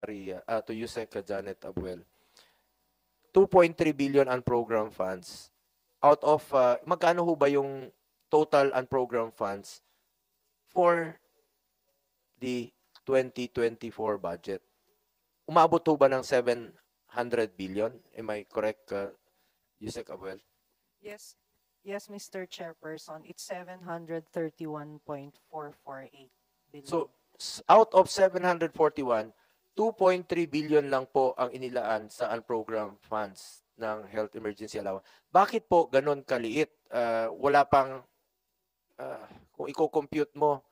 to Yusek Janet Abuel. 2.3 billion unprogrammed funds. Out of, magkano ho ba yung total unprogrammed funds for the 2024 budget? Umabot ho ba ng 700 billion? Am I correct, Yusek Abuel? Yes, yes, Mr. Chairperson, it's 731.448 billion. So, out of 741, 2.3 billion lang po ang inilaan sa unprogrammed funds ng health emergency allowance. Bakit po ganon kaliit? Wala pang, kung i-compute mo,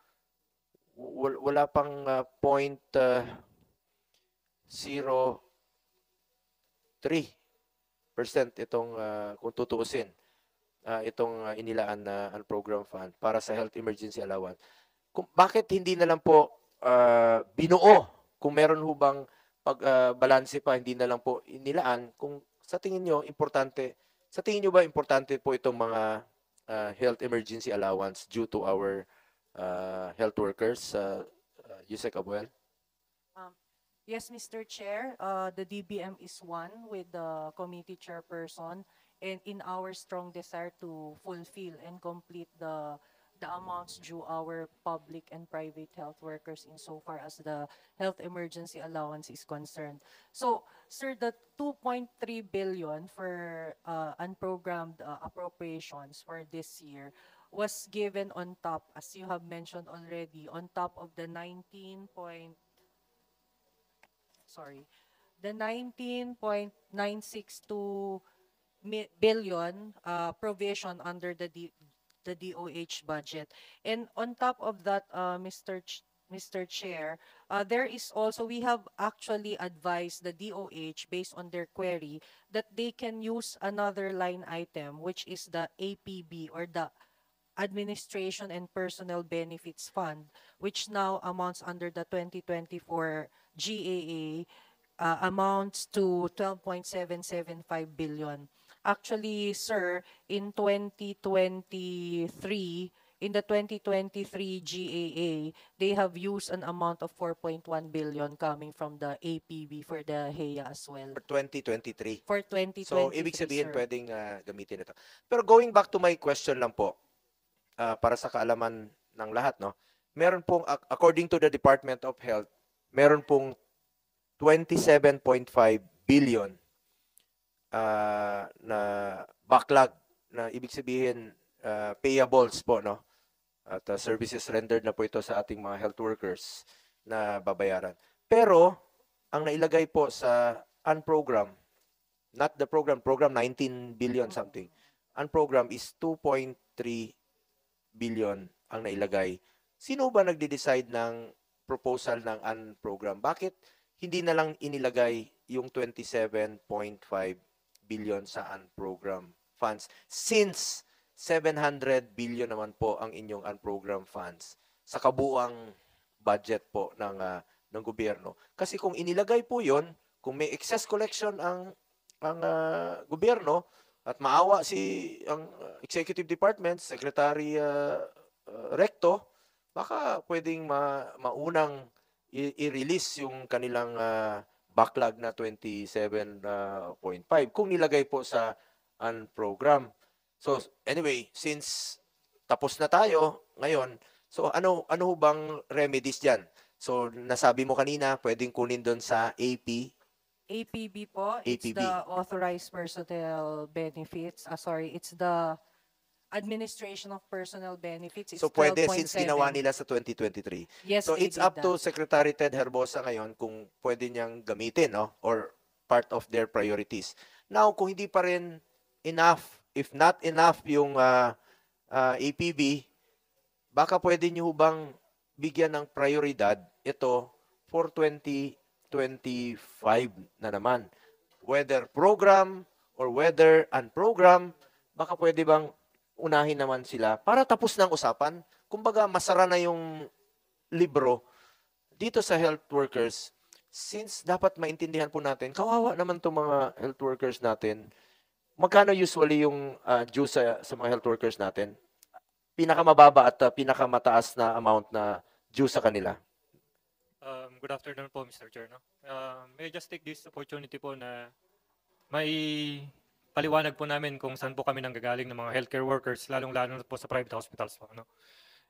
wala pang 0.03% itong, kung tutuusin, itong inilaan na unprogrammed fund para sa health emergency allowance. Bakit hindi na lang po binuo? Kung meron ho bang pagbalanse pa, hindi na lang po inilaan. Kung sa tingin nyo, importante, sa tingin nyo ba importante po itong mga health emergency allowance due to our health workers? Yusek Abuel? Yes, Mr. Chair, the DBM is one with the committee chairperson, and in our strong desire to fulfill and complete the amounts due our public and private health workers insofar as the health emergency allowance is concerned. So, sir, the 2.3 billion for unprogrammed appropriations for this year was given on top, as you have mentioned already, on top of the 19.962 billion provision under the DOH budget. And on top of that, Mr. Chair, there is also, we have actually advised the DOH based on their query that they can use another line item, which is the APB, or the Administration and Personnel Benefits Fund, which now amounts under the 2024 GAA, amounts to 12.775 billion. Actually, sir, in 2023, in the 2023 GAA, they have used an amount of 4.1 billion coming from the APB for the HEA as well. For 2023. For 2023, So, ibig sabihin, sir. pwedeng gamitin ito. Pero going back to my question lang po, para sa kaalaman ng lahat, no? Meron pong, according to the Department of Health, meron pong 27.5 billion na backlog, na ibig sabihin payables po, no? At services rendered na po ito sa ating mga health workers na babayaran. Pero ang nailagay po sa unprogram, not the program 19 billion something. Unprogram is 2.3 billion ang nailagay. Sino ba nagde-decide ng proposal ng unprogram? Bakit hindi na lang inilagay yung 27.5 billion sa unprogram funds, since 700 billion naman po ang inyong unprogrammed funds sa kabuuang budget po ng gobyerno? Kasi kung inilagay po yon, kung may excess collection ang gobyerno at maawa ang executive department, Secretary Recto, baka pwedeng maunang i-release yung kanilang backlog na 27.5 kung nilagay po sa unprogram. So anyway, since tapos na tayo ngayon, so ano bang remedies diyan? So nasabi mo kanina, pwedeng kunin doon sa APB po, it's APB. the Authorized Personnel Benefits. It's the Administration of Personnel Benefits. It's So pwede, since 12.7. ginawa nila sa 2023. Yes, So they it's did up to that. Secretary Ted Herbosa ngayon kung pwede niyang gamitin, no? Or part of their priorities. Now, kung hindi pa rin enough, if not enough yung APB, baka pwede niyo bang bigyan ng prioridad ito for 2025 na naman. Whether program or whether unprogram, baka pwede bang unahin naman sila para tapos ng usapan. Kumbaga, masara na yung libro dito sa health workers, since dapat maintindihan po natin, kawawa naman itong mga health workers natin. Magkano usually yung due sa mga health workers natin? Pinakamababa at pinakamataas na amount na due sa kanila? Good afternoon po, Mr. Chair. No? May I just take this opportunity po na may paliwanag po namin kung saan po kami nanggagaling ng mga healthcare workers, lalong-lalo na po sa private hospitals po. No?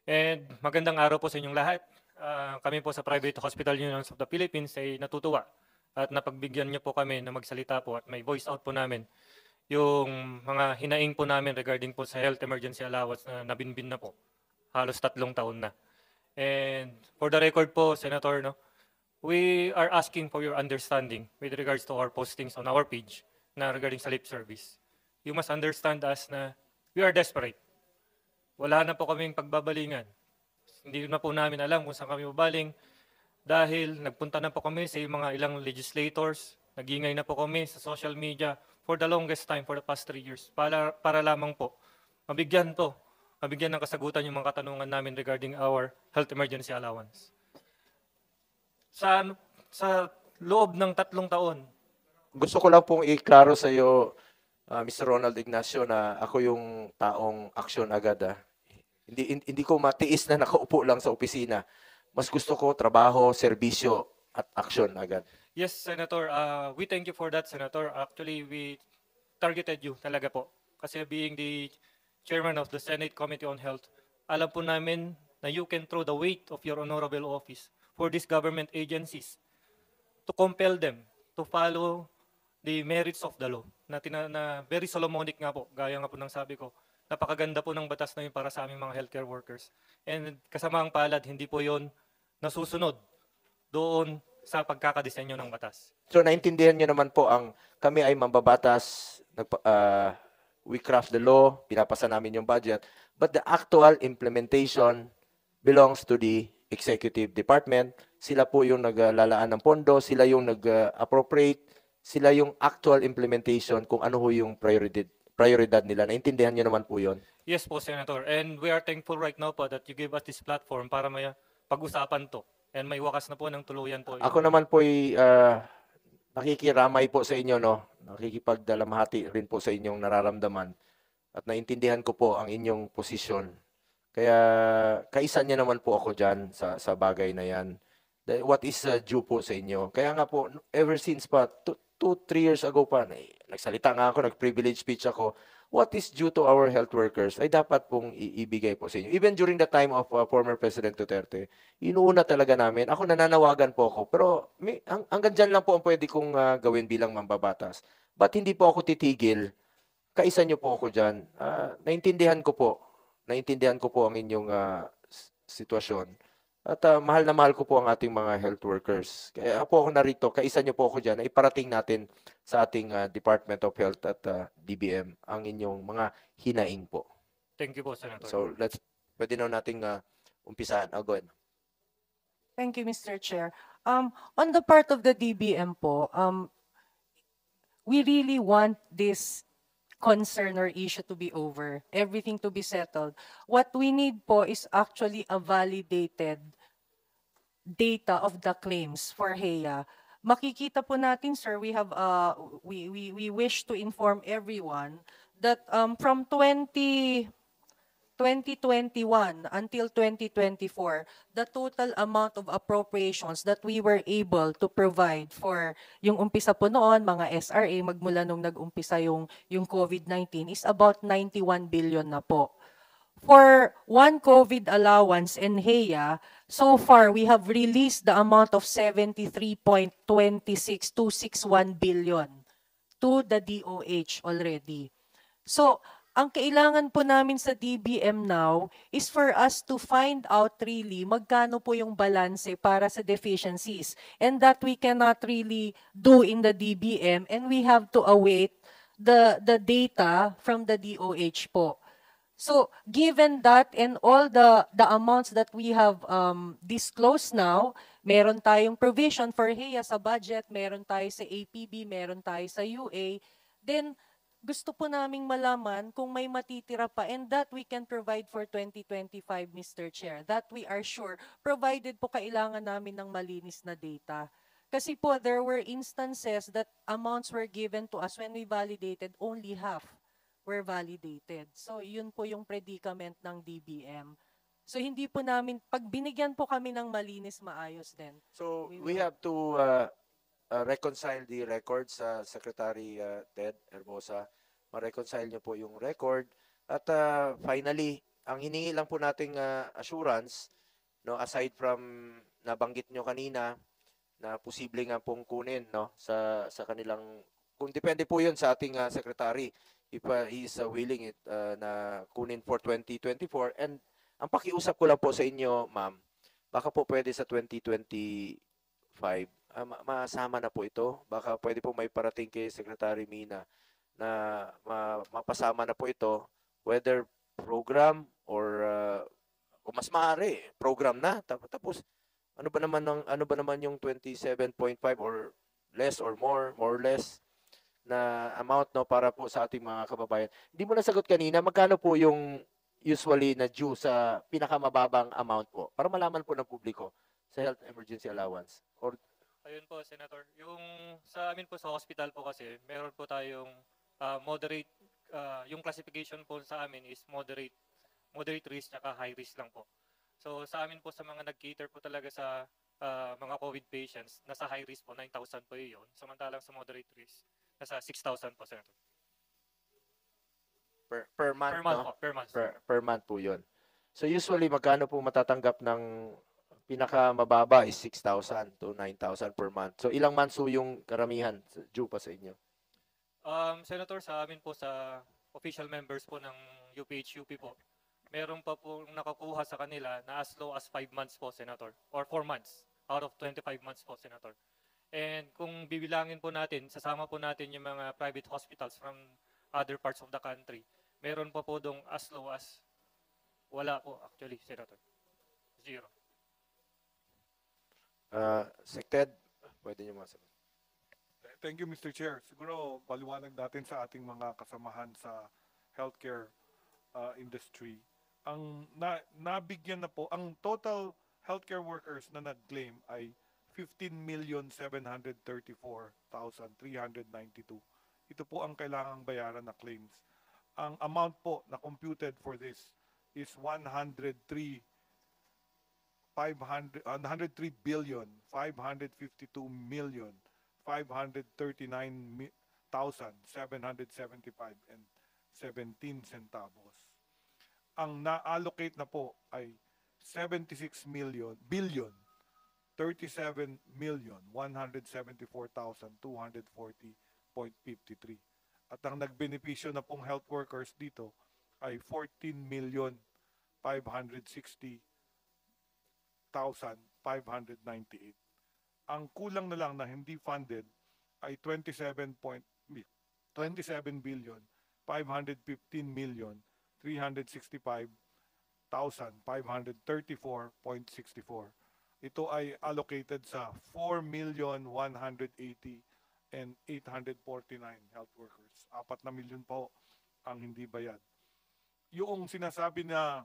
And magandang araw po sa inyong lahat. Kami po sa Private Hospital Unions of the Philippines ay natutuwa at napagbigyan niyo po kami na magsalita po at may voice out po namin yung mga hinaing po namin regarding po sa health emergency allowance na nabinbin na po. Halos 3 taon na. And for the record po, Senator, no, we are asking for your understanding with regards to our postings on our page na regarding sa lip service. You must understand us na we are desperate. Wala na po kaming pagbabalingan. Hindi na po namin alam kung saan kami babaling dahil nagpunta na po kami sa mga ilang legislators, nagingay na po kami sa social media for the longest time for the past 3 years para lamang po mabigyan ng kasagutan yung mga katanungan namin regarding our health emergency allowance. Sa loob ng 3 taon, Gusto ko lang pong i-klaro sa iyo, Mr. Ronald Ignacio, na ako yung taong aksyon agad. Hindi ko matiis na nakaupo lang sa opisina. Mas gusto ko trabaho, serbisyo at aksyon agad. yes, Senator, we thank you for that, Senator. Actually, we targeted you talaga po. Kasi being the chairman of the Senate Committee on Health, alam po namin na you can throw the weight of your honorable office for these government agencies to compel them to follow the merits of the law. Na very Solomonic nga po, gaya nga po ng sabi ko. Napakaganda po ng batas na yun para sa aming mga healthcare workers. And kasamaang palad, hindi po yun nasusunod doon sa pagkakadisenyo ng batas. So naintindihan niyo naman po kami ay mambabatas, we craft the law, pinapasa namin yung budget, but the actual implementation belongs to the executive department. Sila po yung naglalaan ng pondo, sila yung nag-appropriate, sila yung actual implementation kung ano ho yung prioridad nila. Naintindihan niyo naman po yun. Yes po, Senator. And we are thankful right now po that you give us this platform para may pag-usapan to. And may wakas na po ng tuluyan po. Ako naman po ay nakikiramay po sa inyo, no? Nakikipagdalamhati rin po sa inyong nararamdaman. At naintindihan ko po ang inyong posisyon. Kaya kaisa niya naman po ako dyan sa bagay na yan. What is due po sa inyo? Kaya nga po, ever since pa, 2-3 years ago pa, nagsalita nga ako, nag-privilege speech ako, what is due to our health workers ay dapat pong ibigay po sa inyo. Even during the time of former President Duterte, inuuna talaga namin. Ako nananawagan po ako, pero hanggang dyan lang po ang pwede kong gawin bilang mambabatas. But hindi po ako titigil. Kaisa niyo po ako dyan. Naintindihan ko po ang inyong sitwasyon. At mahal na mahal ko po ang ating mga health workers. Kaya po ako narito, kaisa niyo po ako dyan na iparating natin sa ating Department of Health at DBM ang inyong mga hinaing po. Thank you po, Senator. So pwede na nating umpisahan. Go ahead. Thank you, Mr. Chair. On the part of the DBM po, we really want this concern or issue to be over, everything to be settled. What we need po is actually a validated data of the claims for HEA. Makikita po natin, sir, we have we wish to inform everyone that from 2021 until 2024, the total amount of appropriations that we were able to provide for yung umpisa po noon, mga SRA, magmula nung nag-umpisa yung COVID-19 is about 91 billion na po. For one COVID allowance in HEA, so far we have released the amount of 73.26261 billion to the DOH already. So, ang kailangan po namin sa DBM now is for us to find out really magkano po yung balanse para sa deficiencies. And that we cannot really do in the DBM, and we have to await the data from the DOH po. So given that and all the amounts that we have disclosed now, meron tayong provision for HEA sa budget, meron tayo sa APB, meron tayo sa UA, then gusto po naming malaman kung may matitira pa, and that we can provide for 2025, Mr. Chair. That we are sure, provided po kailangan namin ng malinis na data. Kasi po, there were instances that amounts were given to us when we validated, only half were validated. So, yun po yung predicament ng DBM. So hindi po namin, pag binigyan po kami ng malinis, maayos din. So We we will- have to reconcile the records sa Secretary Ted Herbosa. Ma-reconcile niyo po yung record. At finally, ang hiningi lang po nating assurance, no, aside from nabanggit nyo kanina na posible nga pong kunin, no, sa kanilang, kung depende po yun sa ating secretary if he is willing na kunin for 2024. And ang pakiusap ko lang po sa inyo, ma'am, baka po pwede sa 2025 masama na po ito. Baka pwede po may parating kay Secretary Mina na mapasama na po ito, whether program or o mas maaari program na. Tapos ano ba naman yung 27.5 or less or more or less na amount, no, para po sa ating mga kababayan. Hindi mo nasagot kanina magkano po yung usually na due sa pinakamababang amount po para malaman po ng publiko sa health emergency allowance. Or Ayun po, Senator. Yung sa amin po sa hospital po kasi, meron po tayong moderate, yung classification po sa amin is moderate risk at high risk lang po. So sa amin po sa mga nag-cater po talaga sa mga COVID patients, nasa high risk po, 9,000 po yun. Samantalang sa moderate risk, nasa 6,000 po, Senator. per month, Per month no? po, per month. Per month po yun. So usually magkano po matatanggap ng pinakamababa is 6,000 to 9,000 per month. So ilang months po yung karamihan due pa sa inyo? Senator, sa amin po sa official members po ng UPH-UP po, meron pa po nakakuha sa kanila na as low as 5 months po, Senator, or 4 months out of 25 months po, Senator. And kung bibilangin po natin, sasama po natin yung mga private hospitals from other parts of the country, meron pa po dong as low as wala po actually, Senator. 0. Sec Ted, pwede nyo masagot. Thank you, Mr. Chair. Siguro paliwanag natin sa ating mga kasamahan sa healthcare industry. Ang nabigyan na po, ang total healthcare workers na nag-claim ay 15,734,392. Ito po ang kailangang bayaran na claims. Ang amount po na computed for this is 103 billion 552 million 539,775 and 17 centavos. Ang na-allocate na po ay 76 billion 37 million 174,240.53. At ang nagbenepisyo na pong health workers dito ay 14 million 560,598. Ang kulang na lang na hindi funded ay 27 billion 515 million 365,534.64. Ito ay allocated sa 4,180,849 health workers. 4 na milyon po ang hindi bayad. Yung sinasabi na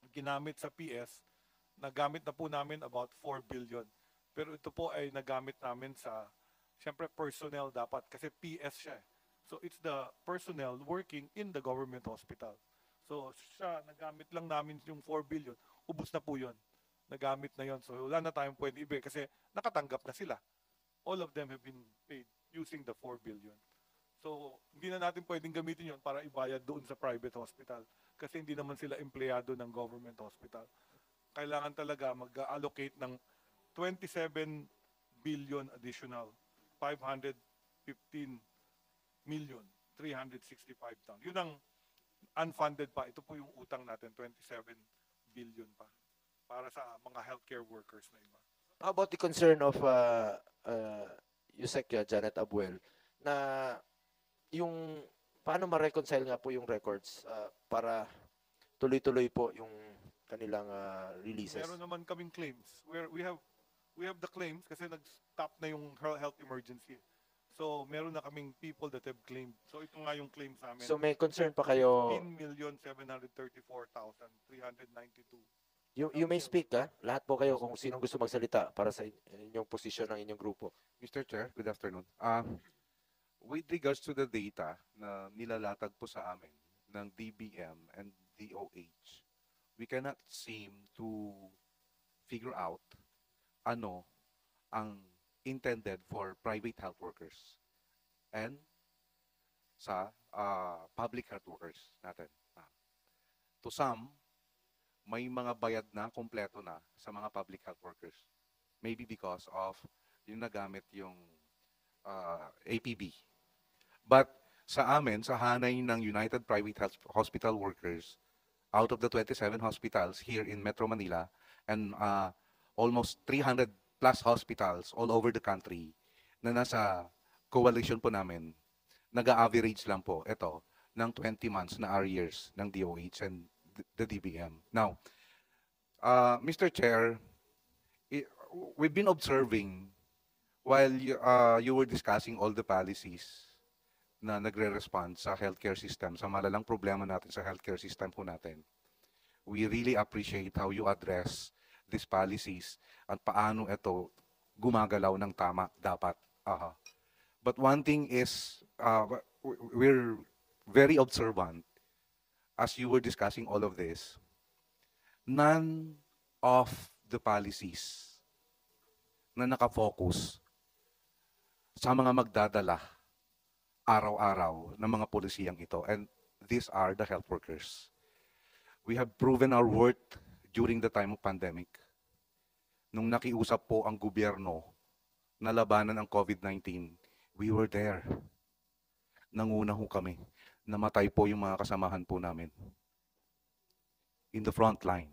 ginamit sa PS, nagamit na po namin about 4 billion. Pero ito po ay nagamit namin sa, siyempre personnel dapat, kasi PS siya. So it's the personnel working in the government hospital. So siya, nagamit lang namin yung 4 billion, ubos na po yun. Nagamit na yun. So wala na tayong pwede ibigay kasi nakatanggap na sila. All of them have been paid using the 4 billion. So hindi na natin pwedeng gamitin yun para ibayad doon sa private hospital kasi hindi naman sila empleyado ng government hospital. Kailangan talaga mag-allocate ng 27 billion additional, 515 million, 365,000. Yun ang unfunded pa. Ito po yung utang natin, 27 billion pa para sa mga healthcare workers na iba. How about the concern of Yusek Janet Abuel na yung paano ma-reconcile nga po yung records para tuloy-tuloy po yung kanilang releases? Meron naman kaming claims. We have the claims kasi nag-stop na yung health emergency. So, meron na kaming people that have claimed. So, ito nga yung claims namin. So may concern pa kayo. 15,734,392. You may speak, ha? Lahat po kayo kung sinong gusto magsalita para sa inyong posisyon ng inyong grupo. Mr. Chair, good afternoon. With regards to the data na nilalatag po sa amin ng DBM and DOH, we cannot seem to figure out ano ang intended for private health workers and sa public health workers natin. To some, may mga bayad na, kompleto na sa mga public health workers. Maybe because of yung nagamit yung APB. But sa amin, sa hanay ng United Private Health Hospital Workers, out of the 27 hospitals here in Metro Manila and almost 300 plus hospitals all over the country na nasa coalition po namin, nag-average lang po ito ng 20 months na arrears ng DOH and the DBM. Now, Mr. Chair, we've been observing while you were discussing all the policies na nagre-respond sa healthcare system, sa malalang problema natin sa healthcare system po natin. We really appreciate how you address these policies at paano ito gumagalaw ng tama dapat. But one thing is, we're very observant as you were discussing all of this. None of the policies na nakafocus sa mga magdadala araw-araw ng mga polisiyang ito. And these are the health workers. We have proven our worth during the time of pandemic. Nung nakiusap po ang gobyerno na labanan ang COVID-19, we were there. Nanguna ho kami. Namatay po yung mga kasamahan po namin. In the front line.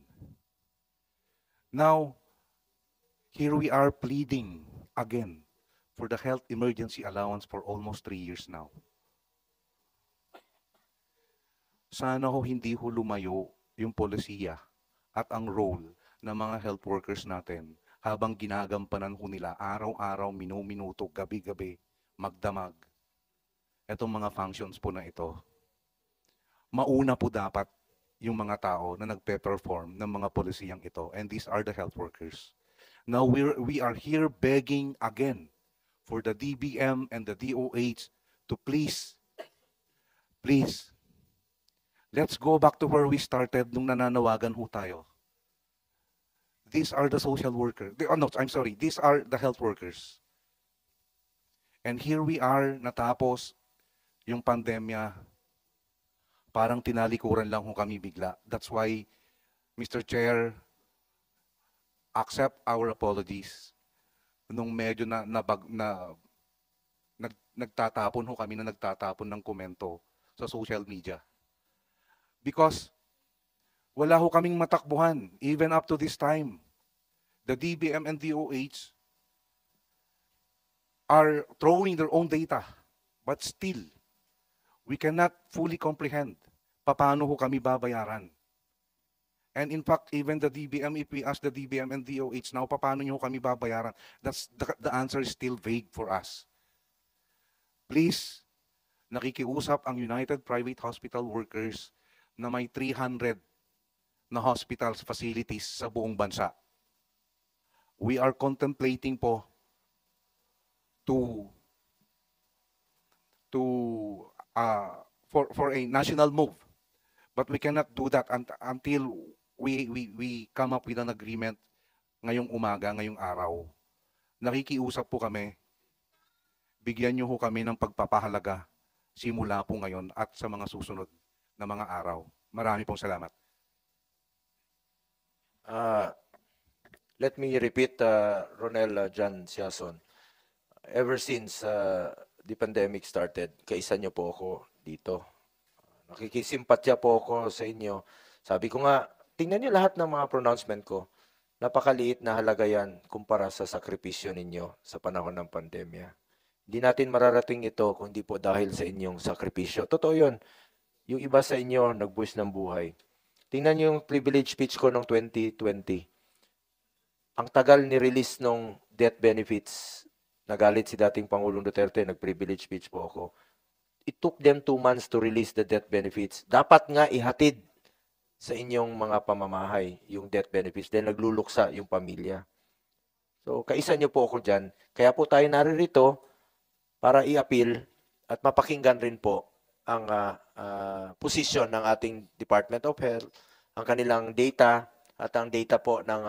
Now, here we are pleading again for the health emergency allowance for almost 3 years now. Sana ho hindi ho lumayo yung polisiya at ang role ng mga health workers natin habang ginagampanan ho nila araw-araw, minuto, gabi-gabi, magdamag. Itong mga functions po na ito. Mauna po dapat yung mga tao na nagpe-perform ng mga polisiyang ito. And these are the health workers. Now we are here begging again for the DBM and the DOH to please, let's go back to where we started nung nananawagan ho tayo. These are the social workers. These are the health workers. And here we are, natapos yung pandemya, parang tinalikuran lang ho kami bigla. That's why, Mr. Chair, accept our apologies. Nung medyo nagtatapon ho kami na nagtatapon ng komento sa social media. Because wala ho kaming matakbuhan, even up to this time. The DBM and DOH are throwing their own data, but still, we cannot fully comprehend paano ho kami babayaran. And in fact, even the DBM, if we ask the DBM and DOH now, paano nyo kami babayaran? The answer is still vague for us. Please, nakikiusap ang United Private Hospital Workers na may 300 na hospitals facilities sa buong bansa. We are contemplating po for a national move. But we cannot do that until we come up with an agreement ngayong umaga, ngayong araw. Nakikiusap po kami, bigyan niyo ho kami ng pagpapahalaga simula po ngayon at sa mga susunod na mga araw. Marami pong salamat. Let me repeat, Ronel John Siason. Ever since the pandemic started, kaisa niyo po ako dito. Nakikisimpatya po ako sa inyo. Sabi ko nga, tingnan niyo lahat ng mga pronouncement ko. Napakaliit na halaga yan kumpara sa sakripisyo ninyo sa panahon ng pandemya. Hindi natin mararating ito kung di po dahil sa inyong sakripisyo. Totoo yun. Yung iba sa inyo, nagbuwis ng buhay. Tingnan niyo yung privilege speech ko noong 2020. Ang tagal ni-release ng death benefits. Nagalit si dating Pangulong Duterte, nag-privilege speech po ako. It took them 2 months to release the death benefits. Dapat nga ihatid sa inyong mga pamamahay yung death benefits. Then nagluluksa yung pamilya. So, kaisa niyo po ako dyan. Kaya po tayo naririto para i-appeal at mapakinggan rin po ang posisyon ng ating Department of Health, ang kanilang data at ang data po ng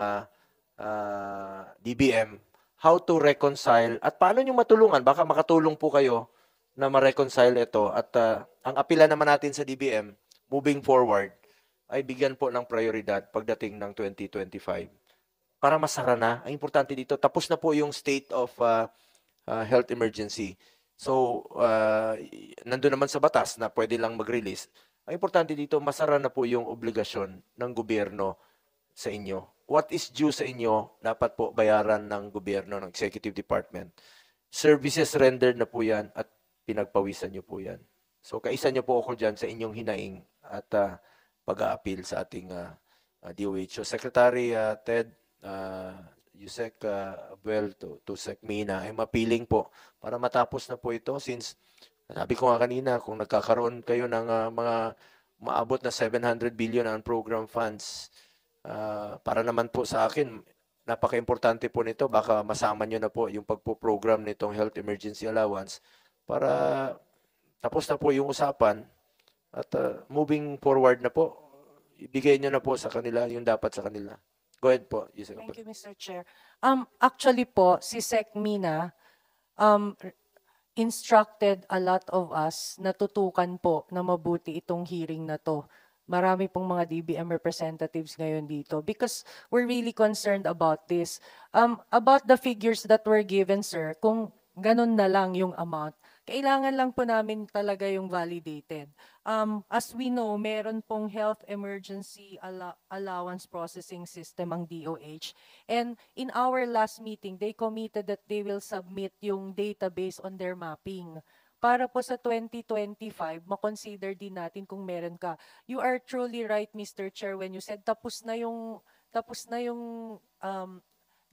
DBM, how to reconcile at paano nyo matulungan. Baka makatulong po kayo na ma-reconcile ito. At ang apila naman natin sa DBM, moving forward, ay bigyan po ng prioridad pagdating ng 2025. Para masara na. Ang importante dito, tapos na po yung state of health emergency. So, nandun naman sa batas na pwede lang mag-release. Ang importante dito, masara na po yung obligasyon ng gobyerno sa inyo. What is due sa inyo, dapat po bayaran ng gobyerno, ng executive department. Services rendered na po yan at pinagpawisan nyo po yan. So, kaisa nyo po ako dyan sa inyong hinaing at pag-a-appeal sa ating DOH. So, Secretary Ted, Yusek Abuel to Sec Mina, ay mapiling po para matapos na po ito since sabi ko nga kanina, kung nagkakaroon kayo ng mga maabot na 700 billion ang program funds, para naman po sa akin, napaka-importante po nito, baka masama nyo na po yung pagpo-program nitong health emergency allowance para tapos na po yung usapan at moving forward na po, ibigay nyo na po sa kanila yung dapat sa kanila. Go ahead po, Yusek Thank Abuel. you, Mr. Chair. Actually po, si Sec Mina instructed a lot of us na tutukan po na mabuti itong hearing na to. Marami pong mga DBM representatives ngayon dito because we're really concerned about this. About the figures that were given, sir, kung ganun na lang yung amount, kailangan lang po namin talaga yung validated. As we know, meron pong health emergency allowance processing system ang DOH. And in our last meeting, they committed that they will submit yung database on their mapping. Para po sa 2025, makonsider din natin kung meron ka. You are truly right, Mr. Chair, when you said tapos na yung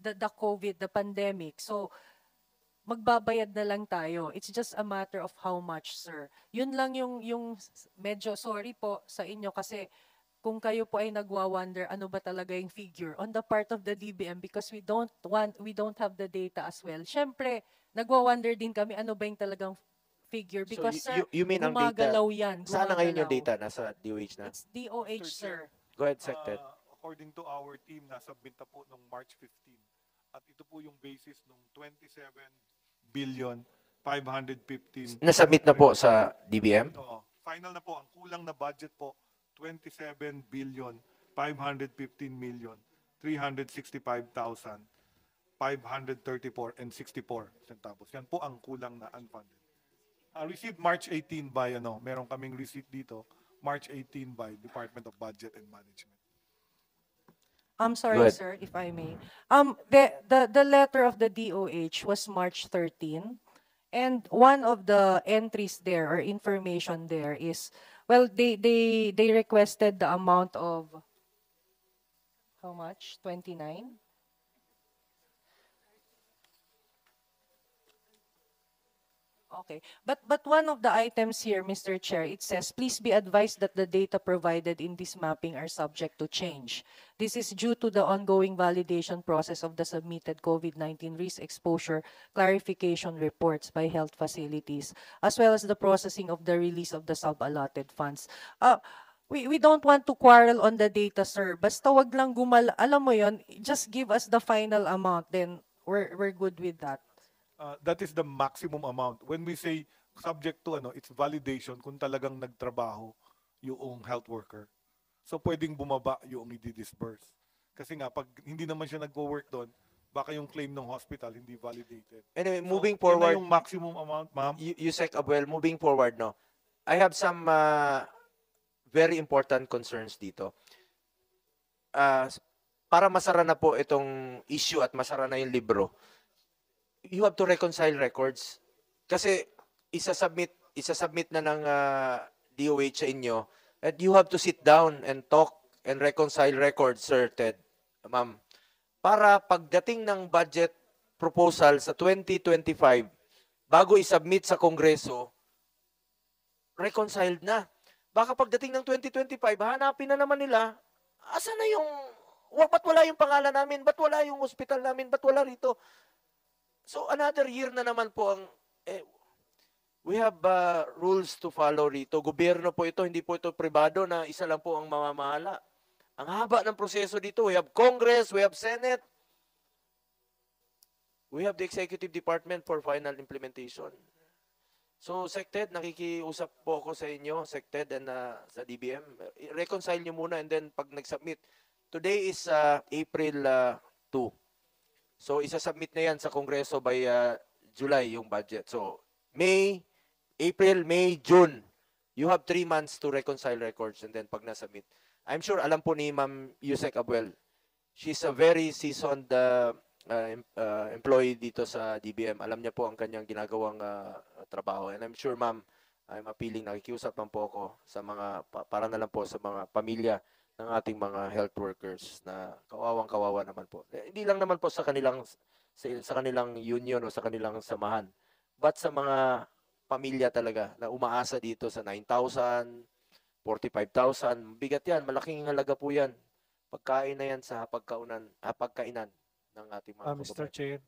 the COVID, the pandemic. So, magbabayad na lang tayo. It's just a matter of how much, sir. Yun lang yung medyo sorry po sa inyo kasi kung kayo po ay nagwa-wonder ano ba talaga yung figure on the part of the DBM because we don't have the data as well. Syempre, nagwa-wonder din kami ano ba yung talagang figure because So, sir, you mean ang data, gumagalaw yan. saan na ngayon yung gumagalaw. data? Nasa DOH na? It's DOH, sir. Go ahead, Sec Ted. According to our team, nasubmit na po nung March 15. At ito po yung basis nung 27 billion 515. Nasubmit na po sa DBM? Oo. Final na po. Ang kulang na budget po, 27 billion 515 million 365,534 and 64 centavos. Yan po ang kulang na unfunded. Received March 18 by meron kaming receipt dito, March 18 by Department of Budget and Management. I'm Go sorry, ahead. sir, if I may. The letter of the DOH was March 13, and one of the entries there or information there is, well, they requested the amount of how much? 29? Okay, but one of the items here, Mr. Chair, it says, please be advised that the data provided in this mapping are subject to change. This is due to the ongoing validation process of the submitted COVID-19 risk exposure clarification reports by health facilities, as well as the processing of the release of the sub-allotted funds. We don't want to quarrel on the data, sir. Basta wag lang alam mo yon, just give us the final amount, then we're good with that. That is the maximum amount. When we say subject to it's validation kung talagang nagtrabaho yung health worker. So pwedeng bumaba yung i-disburse. Kasi nga pag hindi naman siya nagwo-work doon, baka yung claim ng hospital hindi validated. Anyway, So, moving yun na forward, yung maximum amount, ma'am. Yusek Abuel, moving forward, no? I have some very important concerns dito. Para masara na po itong issue at masara na yung libro, you have to reconcile records. Kasi isasubmit na ng DOH sa inyo and you have to sit down and talk and reconcile records, Sir Ted, ma'am. Para pagdating ng budget proposal sa 2025, bago isubmit sa Kongreso, reconciled na. Baka pagdating ng 2025, hanapin na naman nila, asa na yung, ba't wala yung pangalan namin, ba't wala yung hospital namin, ba't wala rito? So another year na naman po ang, we have rules to follow rito. Gobyerno po ito, hindi po ito pribado na isa lang po ang mamamahala. Ang haba ng proseso dito. We have Congress, we have Senate, we have the Executive Department for final implementation. So, SecTed, nakikiusap po ako sa inyo, SecTed and sa DBM. Reconcile nyo muna and then pag nag-submit. Today is April 2. So, isa-submit na yan sa Kongreso by July yung budget. So, April, May, June. You have 3 months to reconcile records and then pag na-submit. I'm sure alam po ni Ma'am Yusek Abuel. She's a very seasoned employee dito sa DBM. Alam niya po ang kanyang ginagawang trabaho. And I'm sure, ma'am, I'm appealing, nakikiusap lang po ako sa mga, para na lang po sa mga pamilya ng ating mga health workers na kawawang-kawawa naman po. Hindi lang naman po sa kanilang union o sa kanilang samahan, but sa mga pamilya talaga na umaasa dito sa 9,000, 45,000. Bigat yan, malaking halaga po yan. Pagkain na yan sa pagkainan ng ating mga Mr. kababayan. Chair,